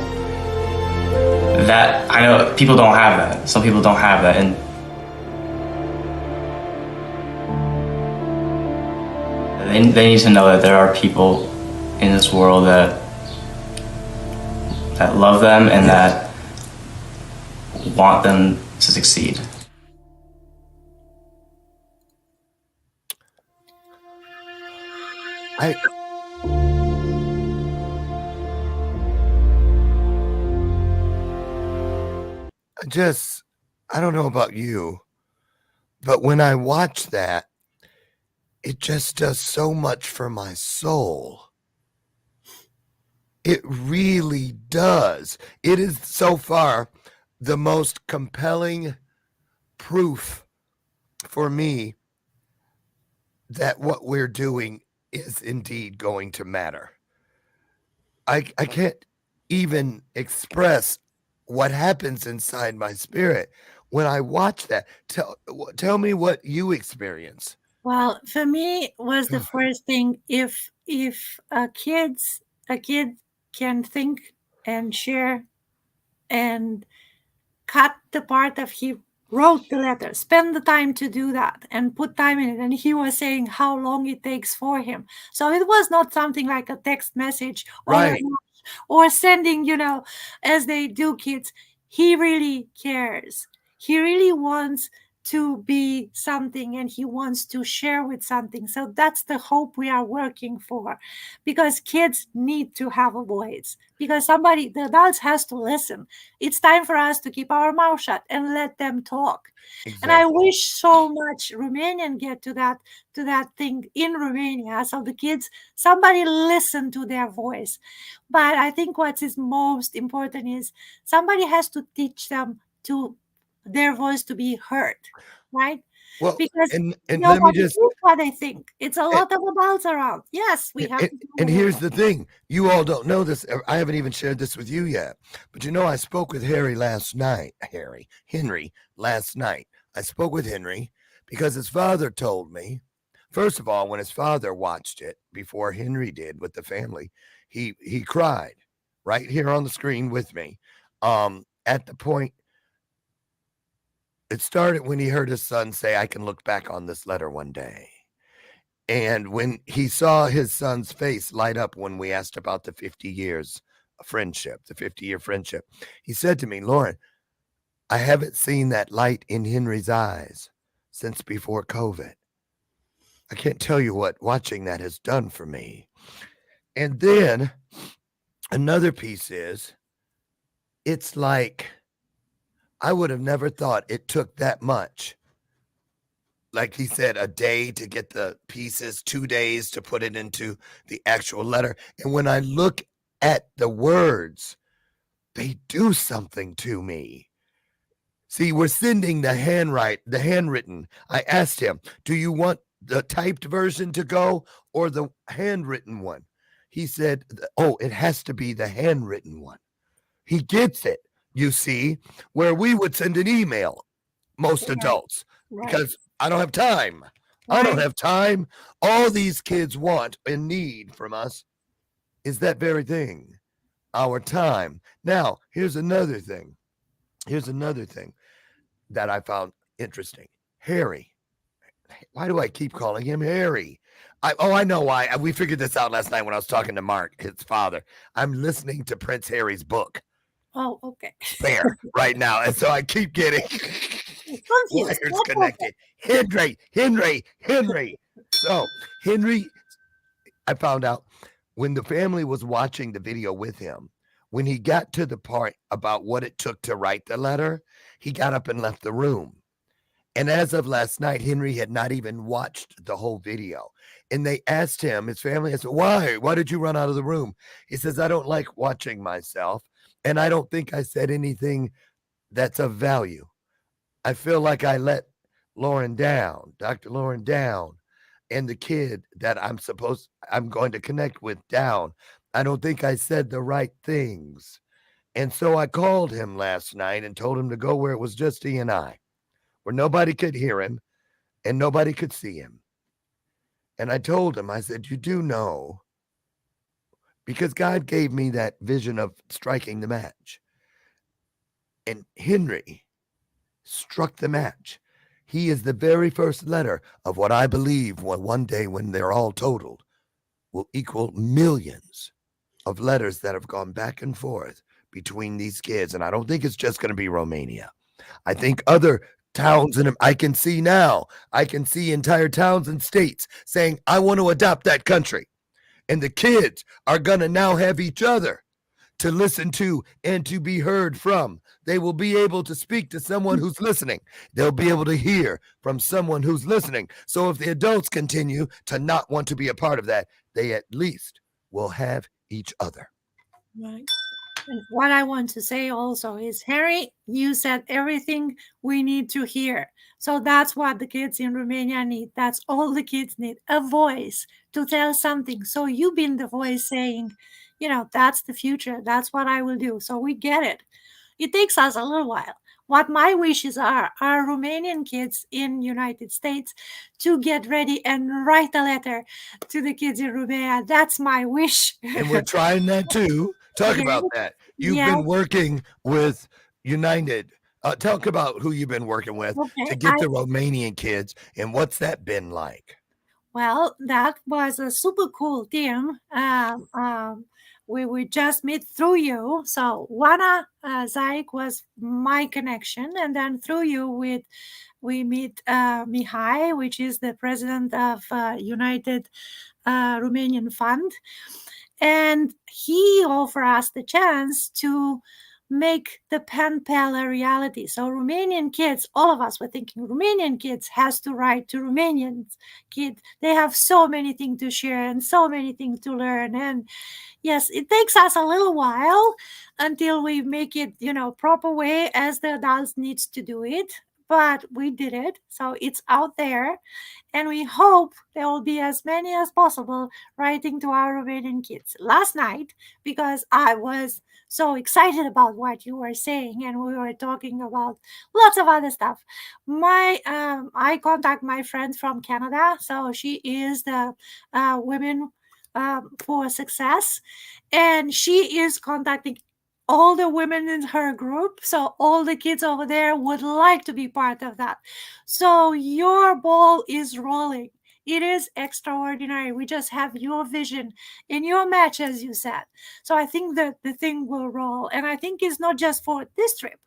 Speaker 7: that, I know people don't have that. Some people don't have that, and they need to know that there are people in this world that love them and that want them to succeed.
Speaker 5: I don't know about you, but when I watch that, it just does so much for my soul. It really does. It is so far the most compelling proof for me that what we're doing is indeed going to matter. I can't even express what happens inside my spirit when I watch that. Tell me what you experience.
Speaker 6: Well, for me was the first thing, if a kid can think and share and cut the part of he wrote the letter, spend the time to do that and put time in it, and he was saying how long it takes for him. So it was not something like a text message
Speaker 5: Right.
Speaker 6: or sending, as they do, kids. He really cares. He really wants to be something, and he wants to share with something. So that's the hope we are working for, because kids need to have a voice, because the adults has to listen. It's time for us to keep our mouth shut and let them talk. And I
Speaker 5: Exactly.
Speaker 6: wish so much Romanian get to that thing in Romania. So the kids, somebody listen to their voice. But I think what is most important is somebody has to teach them to their voice to be heard, right?
Speaker 5: Well,
Speaker 6: Because
Speaker 5: and let me
Speaker 6: nobody
Speaker 5: just
Speaker 6: knows what they think. It's a
Speaker 5: and,
Speaker 6: lot of adults around. Yes, we have to do
Speaker 5: and
Speaker 6: it.
Speaker 5: here's the thing. You all don't know this. I haven't even shared this with you yet. But I spoke with Henry last night. I spoke with Henry because his father told me, first of all, when his father watched it before Henry did with the family, he cried right here on the screen with me. At the point it started when he heard his son say, "I can look back on this letter one day." And when he saw his son's face light up when we asked about the 50 years of friendship, the 50-year friendship, he said to me, "Loren, I haven't seen that light in Henry's eyes since before COVID. I can't tell you what watching that has done for me." And then another piece is, it's like I would have never thought it took that much. Like he said, a day to get the pieces, 2 days to put it into the actual letter. And when I look at the words, they do something to me. See, we're sending the handwritten. I asked him, "Do you want the typed version to go or the handwritten one?" He said, "Oh, it has to be the handwritten one." He gets it, you see, where we would send an email, most adults,
Speaker 6: Right.
Speaker 5: because I don't have time. I don't have time. All these kids want and need from us is that very thing, our time. Now, here's another thing. That I found interesting. Harry. Why do I keep calling him Harry? I know why. We figured this out last night when I was talking to Mark, his father. I'm listening to Prince Harry's book.
Speaker 6: Oh, okay.
Speaker 5: There right now. And so I keep getting wires connected. Henry. So Henry, I found out when the family was watching the video with him, when he got to the part about what it took to write the letter, he got up and left the room. And as of last night, Henry had not even watched the whole video. And they asked him, his family asked, "Why? Why did you run out of the room?" He says, "I don't like watching myself. And I don't think I said anything that's of value. I feel like I let Loren down, Dr.Loren down, and the kid that I'm going to connect with down. I don't think I said the right things." And so I called him last night and told him to go where it was just he and I, where nobody could hear him and nobody could see him. And I told him, I said, "You do know, because God gave me that vision of striking the match." And Henry struck the match. He is the very first letter of what I believe one day, when they're all totaled, will equal millions of letters that have gone back and forth between these kids. And I don't think it's just going to be Romania. I think other towns, and I can see entire towns and states saying, "I want to adopt that country." And the kids are going to now have each other to listen to and to be heard from. They will be able to speak to someone who's listening. They'll be able to hear from someone who's listening. So if the adults continue to not want to be a part of that, they at least will have each other.
Speaker 6: Right. And what I want to say also is, Harry, you said everything we need to hear. So that's what the kids in Romania need. That's all the kids need, a voice to tell something. So you've been the voice saying, you know, that's the future. That's what I will do. So we get it. It takes us a little while. What my wishes are Romanian kids in United States to get ready and write a letter to the kids in Romania. That's my wish.
Speaker 5: And we're trying that too. Talk about that. You've been working with United. Talk about who you've been working with to get the Romanian kids, and what's that been like?
Speaker 6: Well, that was a super cool team. We just met through you. So Wana Zaik was my connection, and then through you we meet Mihai, which is the president of United Romanian Fund. And he offered us the chance to make the pen pal a reality. So Romanian kids, all of us were thinking Romanian kids has to write to Romanian kids. They have so many things to share and so many things to learn. And yes, it takes us a little while until we make it, you know, proper way as the adults needs to do it. But we did it. So it's out there. And we hope there will be as many as possible writing to our Romanian kids. Last night, because I was so excited about what you were saying, and we were talking about lots of other stuff. I contact my friend from Canada, so she is the Women for Success, and she is contacting all the women in her group. So all the kids over there would like to be part of that. So your ball is rolling. It is extraordinary. We just have your vision in your match, as you said. So I think that the thing will roll. And I think it's not just for this trip.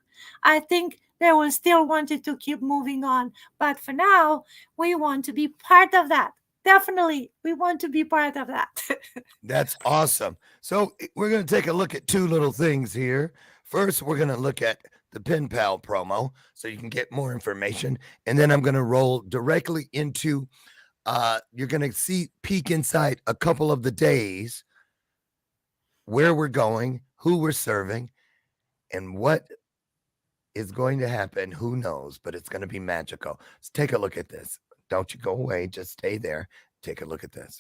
Speaker 6: I think they will still want it to keep moving on. But for now, we want to be part of that. Definitely, we want to be part of that.
Speaker 5: That's awesome. So we're going to take a look at two little things here. First, we're going to look at the Pen Pal promo so you can get more information. And then I'm going to roll directly into, you're going to peek inside a couple of the days, where we're going, who we're serving, and what is going to happen. Who knows, but it's going to be magical. Let's take a look at this. Don't you go away. Just stay there. Take a look at this.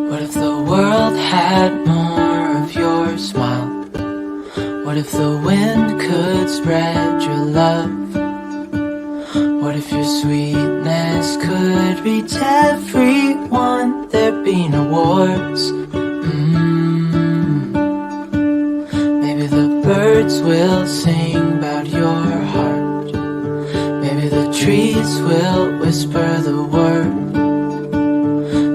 Speaker 8: What if the world had more of your smile? What if the wind could spread your love? What if your sweetness could reach everyone? There'd be no wars. Maybe the birds will sing about your heart. Maybe the trees will whisper the word.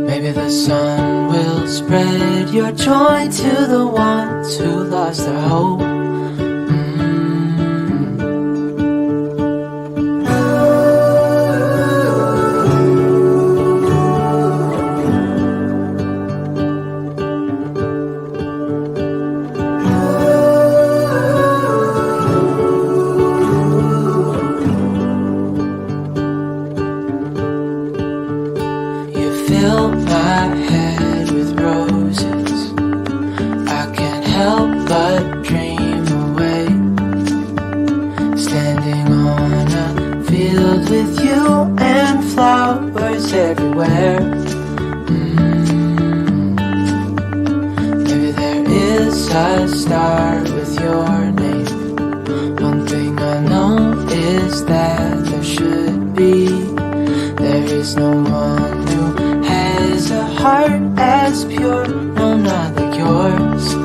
Speaker 8: Maybe the sun will spread your joy to the ones who lost their hope. Fill my head with roses. I can't help but dream away. Standing on a field with you and flowers everywhere. Maybe there is a star with your name. One thing I know is that there should be. There is no one who has a heart as pure, no, not like yours.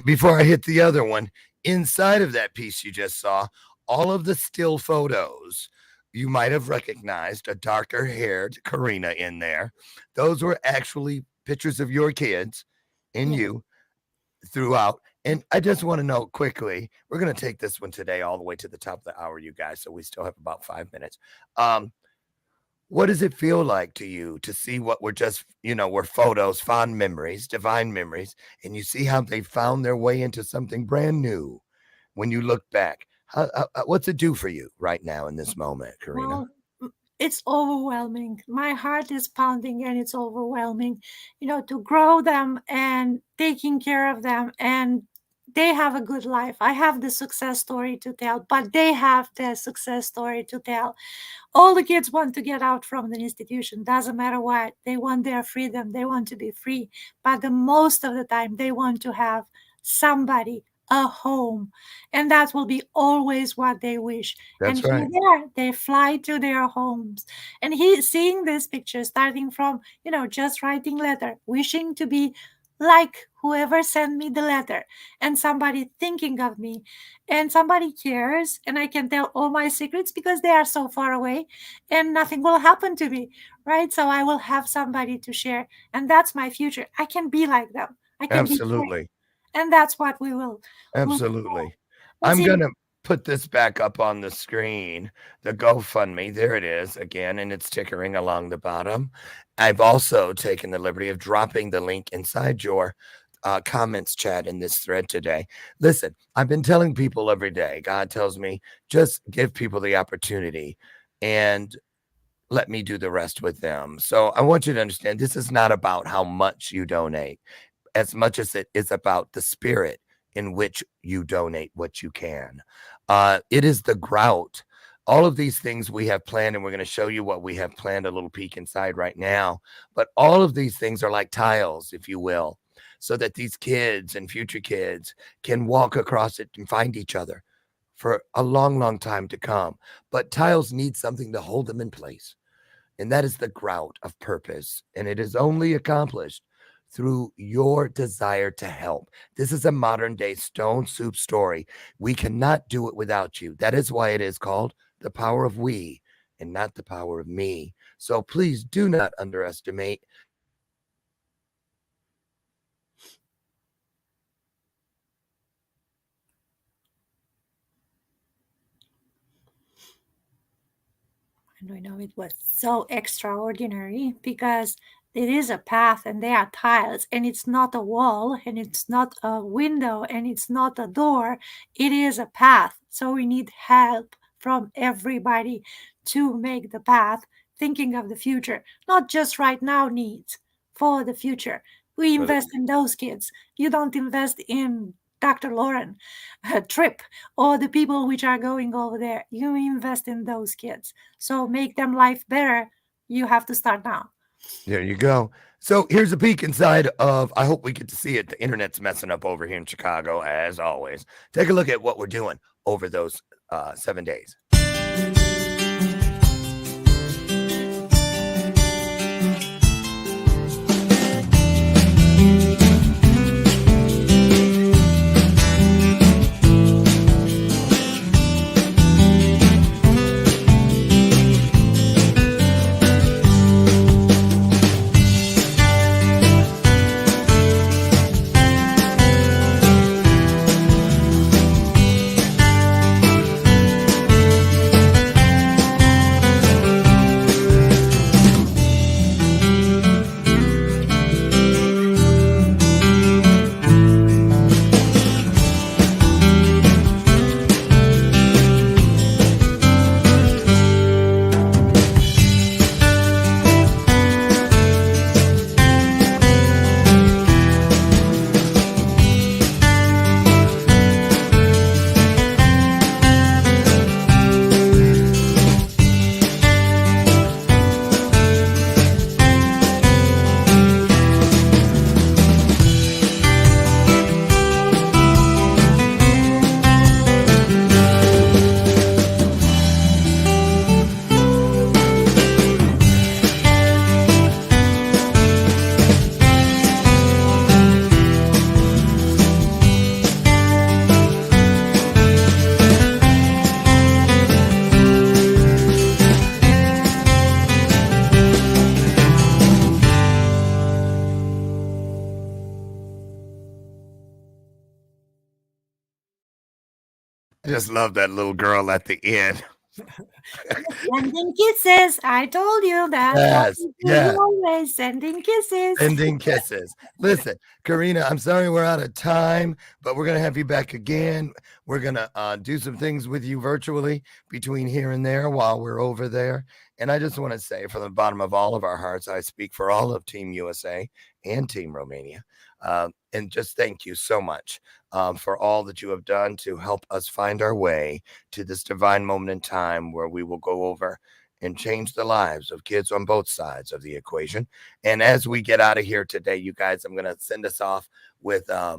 Speaker 5: Before I hit the other one, inside of that piece you just saw, all of the still photos you might have recognized a darker haired CORINA in there. Those were actually pictures of your kids and you throughout. And I just want to know quickly, we're going to take this one today all the way to the top of the hour, you guys. So we still have about 5 minutes. What does it feel like to you to see what were just, were photos, fond memories, divine memories, and you see how they found their way into something brand new when you look back? What's it do for you right now in this moment, CORINA?
Speaker 6: Well, it's overwhelming. My heart is pounding and it's overwhelming, to grow them and taking care of them, and they have a good life. I have the success story to tell, but they have the success story to tell. All the kids want to get out from the institution. Doesn't matter what. They want their freedom. They want to be free. But the most of the time, they want to have somebody, a home. And that will be always what they wish.
Speaker 5: That's
Speaker 6: and
Speaker 5: right.
Speaker 6: Here they fly to their homes. And seeing this picture, starting from, just writing letter, wishing to be like whoever sent me the letter, and somebody thinking of me, and somebody cares, and I can tell all my secrets because they are so far away and nothing will happen to me, right? So I will have somebody to share, and that's my future. I can be like them. I can be
Speaker 5: Absolutely.
Speaker 6: free. And that's what we will.
Speaker 5: Absolutely.
Speaker 6: Let's
Speaker 5: I'm
Speaker 6: see.
Speaker 5: going to put this back up on the screen, the GoFundMe. There it is again, and it's tickering along the bottom. I've also taken the liberty of dropping the link inside your comments chat in this thread today. Listen, I've been telling people every day, God tells me, just give people the opportunity and let me do the rest with them. So I want you to understand, this is not about how much you donate, as much as it is about the spirit in which you donate what you can. It is the grout. All of these things we have planned, and we're going to show you what we have planned, a little peek inside right now. But all of these things are like tiles, if you will, so that these kids and future kids can walk across it and find each other for a long, long time to come. But tiles need something to hold them in place. And that is the grout of purpose. And it is only accomplished through your desire to help. This is a modern day stone soup story. We cannot do it without you. That is why it is called the power of we and not the power of me. So please do not underestimate.
Speaker 6: And I know it was so extraordinary because it is a path and they are tiles, and it's not a wall and it's not a window and it's not a door. It is a path. So we need help from everybody to make the path, thinking of the future, not just right now needs, for the future. We invest in those kids. You don't invest in Dr.Loren trip or the people which are going over there. You invest in those kids. So make them life better. You have to start now.
Speaker 5: There you go. So here's a peek inside of, I hope we get to see it. The internet's messing up over here in Chicago, as always. Take a look at what we're doing over those 7 days. just love that little girl at the end.
Speaker 6: Sending kisses. I told you that.
Speaker 5: Yes, yes.
Speaker 6: Always sending kisses.
Speaker 5: Sending kisses. Listen, Corina, I'm sorry we're out of time, but we're going to have you back again. We're going to do some things with you virtually between here and there while we're over there. And I just want to say from the bottom of all of our hearts, I speak for all of Team USA and Team Romania. And just thank you so much for all that you have done to help us find our way to this divine moment in time where we will go over and change the lives of kids on both sides of the equation. And as we get out of here today, you guys, I'm going to send us off with a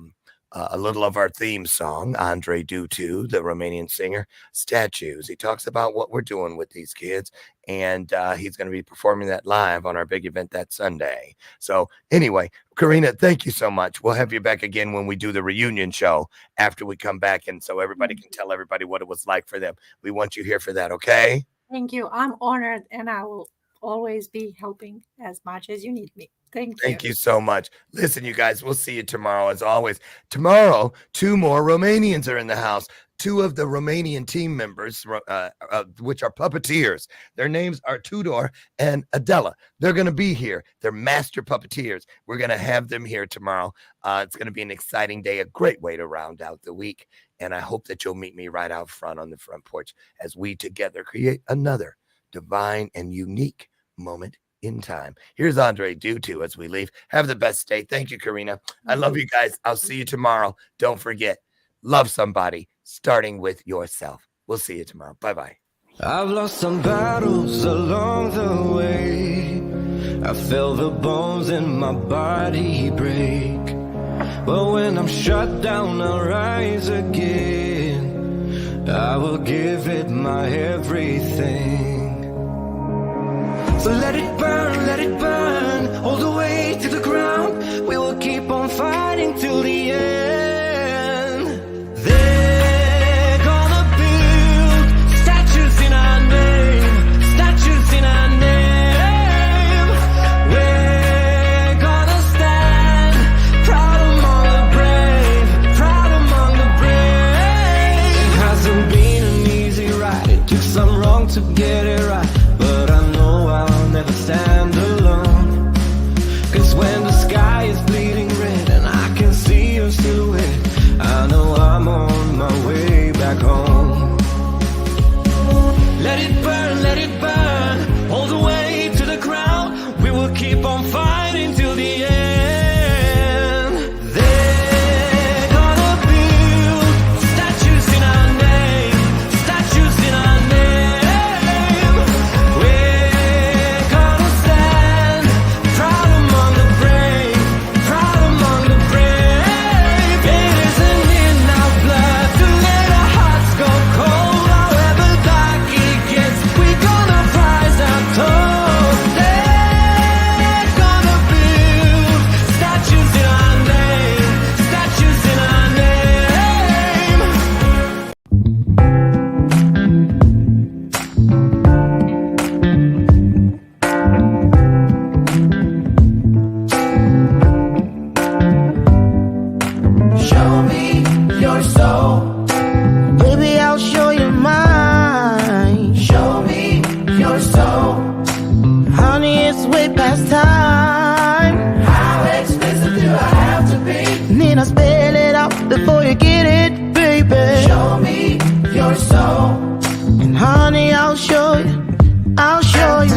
Speaker 5: little of our theme song. Andrei Dutu, the Romanian singer, Statues. He talks about what we're doing with these kids, and he's going to be performing that live on our big event that Sunday. So anyway, Corina, thank you so much. We'll have you back again when we do the reunion show after we come back, and so everybody can tell everybody what it was like for them. We want you here for that, okay?
Speaker 6: Thank you. I'm honored, and I will always be helping as much as you need me. Thank
Speaker 5: you so much. Listen, you guys, we'll see you tomorrow as always. Tomorrow, 2 more Romanians are in the house. 2 of the Romanian team members, which are puppeteers. Their names are Tudor and Adela. They're going to be here. They're master puppeteers. We're going to have them here tomorrow. It's going to be an exciting day, a great way to round out the week. And I hope that you'll meet me right out front on the front porch as we together create another divine and unique moment in time. Here's Andrei Dutu as we leave. Have the best day. Thank you, Corina. I love you guys. I'll see you tomorrow. Don't forget, love somebody, starting with yourself. We'll see you tomorrow. Bye-bye.
Speaker 8: I've lost some battles along the way. I felt the bones in my body break. But when I'm shut down, I'll rise again. I will give it my everything. So let it burn, all the way to the ground. We will keep on fighting till the end. They're gonna build statues in our name, statues in our name. We're gonna stand proud among the brave, proud among the brave. It hasn't been an easy ride, it took some wrong to get it right. But I know I'll never stand alone. Cause when the sky is bleeding red and I can see your silhouette, I know I'm on my way back home. Let it burn, all the way to the ground. We will keep on fighting till the end. They're gonna build statues in our name, statues in our name. We're gonna stand proud among the brave, proud among the brave. It isn't in our blood to let our hearts go cold. However dark it gets, we're gonna rise our toast. They're gonna build statues in our name, statues in our name.
Speaker 4: Show me your soul. Baby, I'll show you mine. Show me your soul. Honey, it's way past time. How expensive do I have to be? Need I spell it out before you get it, baby? Show me your soul. And honey, I'll show you mine. I'll show you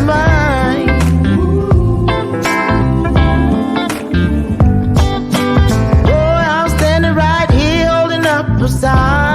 Speaker 4: mine. Oh, I'm standing right here holding up a sign.